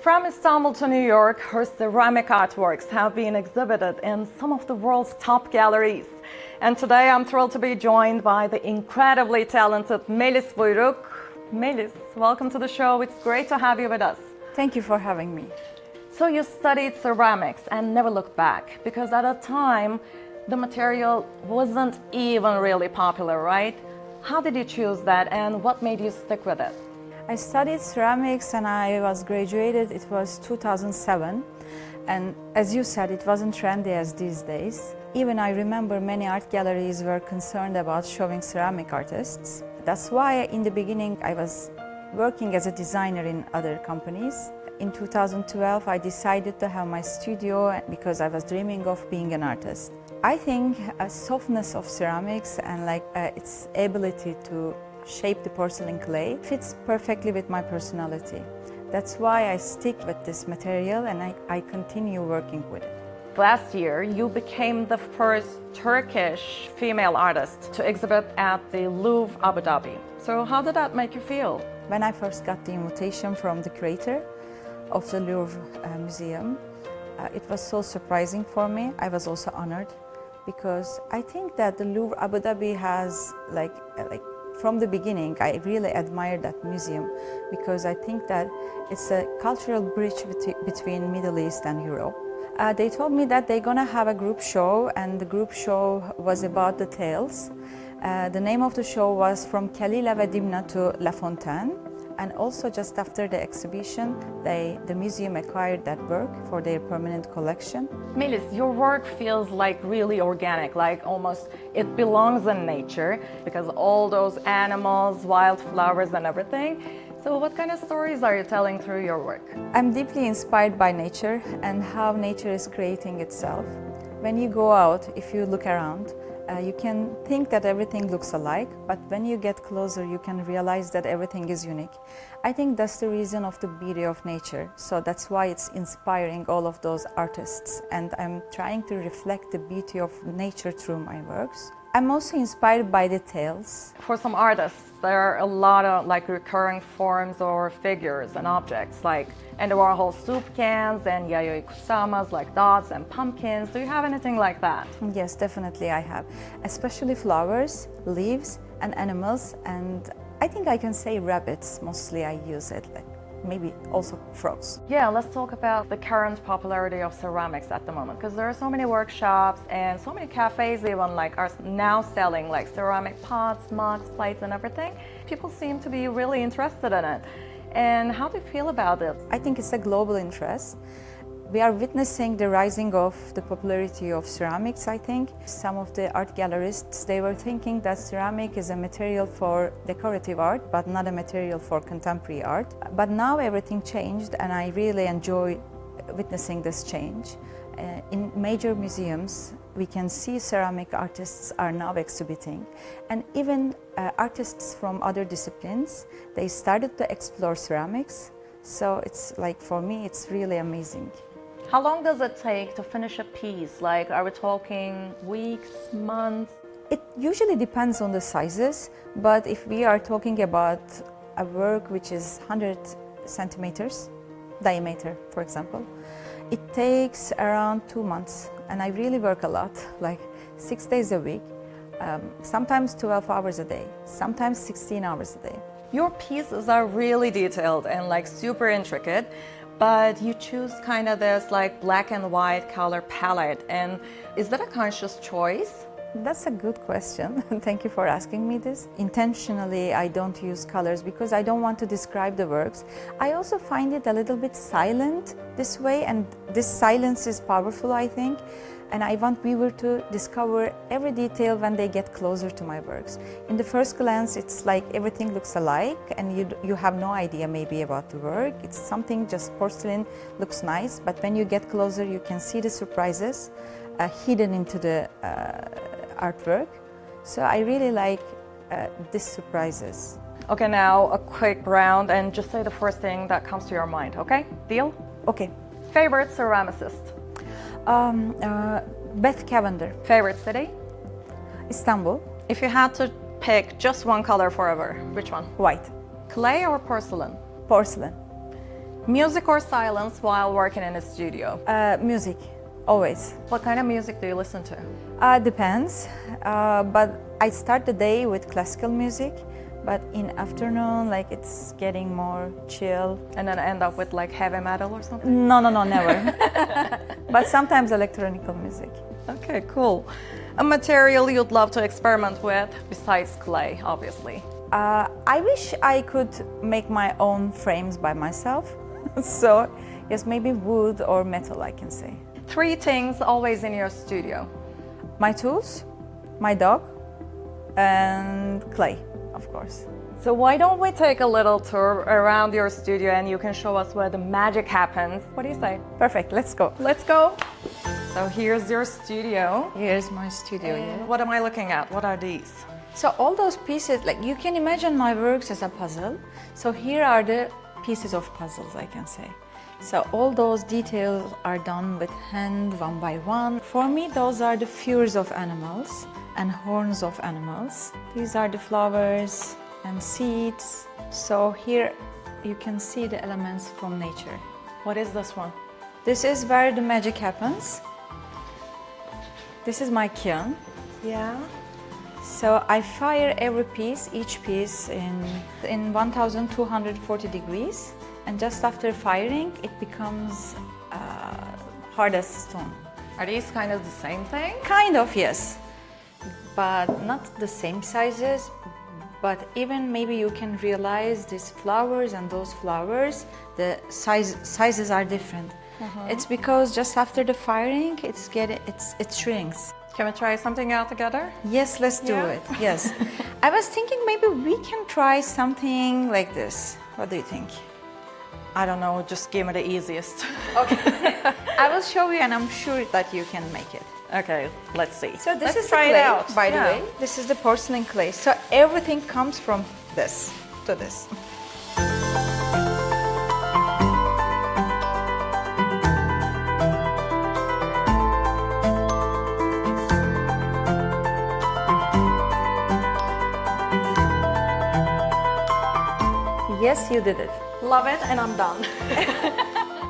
From Istanbul to New York, her ceramic artworks have been exhibited in some of the world's top galleries. And today I'm thrilled to be joined by the incredibly talented Melis Buyruk. Melis, welcome to the show. It's great to have you with us. Thank you for having me. So you studied ceramics and never looked back, because at a time the material wasn't even really popular, right? How did you choose that and what made you stick with it? I studied ceramics and I was graduated, it was 2007. And as you said, it wasn't trendy as these days. Even I remember many art galleries were concerned about showing ceramic artists. That's why in the beginning I was working as a designer in other companies. In 2012 I decided to have my studio because I was dreaming of being an artist. I think a softness of ceramics and its ability to shape the porcelain clay fits perfectly with my personality. That's why I stick with this material and I continue working with it. Last year, you became the first Turkish female artist to exhibit at the Louvre Abu Dhabi. So how did that make you feel? When I first got the invitation from the curator of the Louvre Museum, it was so surprising for me. I was also honored because I think that the Louvre Abu Dhabi has from the beginning, I really admire that museum because I think that it's a cultural bridge between Middle East and Europe. They told me that they're gonna have a group show, and the group show was about the tales. The name of the show was From Kalila ve Dimna to La Fontaine. And also just after the exhibition, the museum acquired that work for their permanent collection. Melis, your work feels like really organic, like almost it belongs in nature because all those animals, wildflowers and everything. So what kind of stories are you telling through your work? I'm deeply inspired by nature and how nature is creating itself. When you go out, if you look around, you can think that everything looks alike, but when you get closer, you can realize that everything is unique. I think that's the reason of the beauty of nature. So that's why it's inspiring all of those artists. And I'm trying to reflect the beauty of nature through my works. I'm also inspired by the tales. For some artists, there are a lot of recurring forms or figures and objects, like Andy Warhol soup cans and Yayoi Kusama's like dots and pumpkins. Do you have anything like that? Yes, definitely I have. Especially flowers, leaves and animals, and I think I can say rabbits. Mostly I use it, maybe also frogs. Yeah, let's talk about the current popularity of ceramics at the moment, because there are so many workshops and so many cafes even are now selling ceramic pots, mugs, plates and everything. People seem to be really interested in it. And how do you feel about it? I think it's a global interest. We are witnessing the rising of the popularity of ceramics, I think. Some of the art gallerists, they were thinking that ceramic is a material for decorative art, but not a material for contemporary art. But now everything changed, and I really enjoy witnessing this change. In major museums, we can see ceramic artists are now exhibiting. And even artists from other disciplines, they started to explore ceramics. So it's for me, it's really amazing. How long does it take to finish a piece? Are we talking weeks, months? It usually depends on the sizes, but if we are talking about a work which is 100 centimeters diameter, for example, it takes around 2 months, and I really work a lot, 6 days a week, sometimes 12 hours a day, sometimes 16 hours a day. Your pieces are really detailed and super intricate, but you choose this black and white color palette. And is that a conscious choice? That's a good question. Thank you for asking me this. Intentionally, I don't use colors because I don't want to describe the works. I also find it a little bit silent this way, and this silence is powerful, I think. And I want viewers to discover every detail when they get closer to my works. In the first glance, it's everything looks alike, and you have no idea maybe about the work. It's something just porcelain, looks nice, but when you get closer, you can see the surprises hidden into the artwork. So I really like these surprises. Okay, now a quick round and just say the first thing that comes to your mind, okay? Deal? Okay. Favorite ceramicist? Beth Cavender. Favorite city? Istanbul. If you had to pick just one color forever, which one? White. Clay or porcelain? Porcelain. Music or silence while working in a studio? Music, always. What kind of music do you listen to? Depends, but I start the day with classical music, but in afternoon, like it's getting more chill. And then end up with like heavy metal or something? No, never. But sometimes electronic music. Okay, cool. A material you'd love to experiment with besides clay, obviously. I wish I could make my own frames by myself. So, yes, maybe wood or metal, I can say. 3 things always in your studio. My tools, my dog, and clay, of course. So why don't we take a little tour around your studio and you can show us where the magic happens. What do you say? Perfect, let's go. Let's go. So here's your studio. Here's my studio, yeah. What am I looking at? What are these? So all those pieces, like you can imagine my works as a puzzle. So here are the pieces of puzzles, I can say. So all those details are done with hand, one by one. For me, those are the furs of animals and horns of animals. These are the flowers and seeds. So here you can see the elements from nature. What is this one? This is where the magic happens. This is my kiln. Yeah. So I fire every piece, each piece in 1240 degrees. And just after firing, it becomes hard as stone. Are these kind of the same thing? Kind of, yes. But not the same sizes. But even maybe you can realize these flowers and those flowers, the sizes are different. It's because just after the firing, it shrinks. Can we try something out together? Yes, let's do Yeah. it. Yes. I was thinking maybe we can try something like this. What do you think? I don't know, just give me the easiest. Okay. I will show you and I'm sure that you can make it. Okay, let's see. So this Let's is the try clay, it out. by the Yeah. way. This is the porcelain clay. So everything comes from this to this. Yes, you did it. Love it, and I'm done.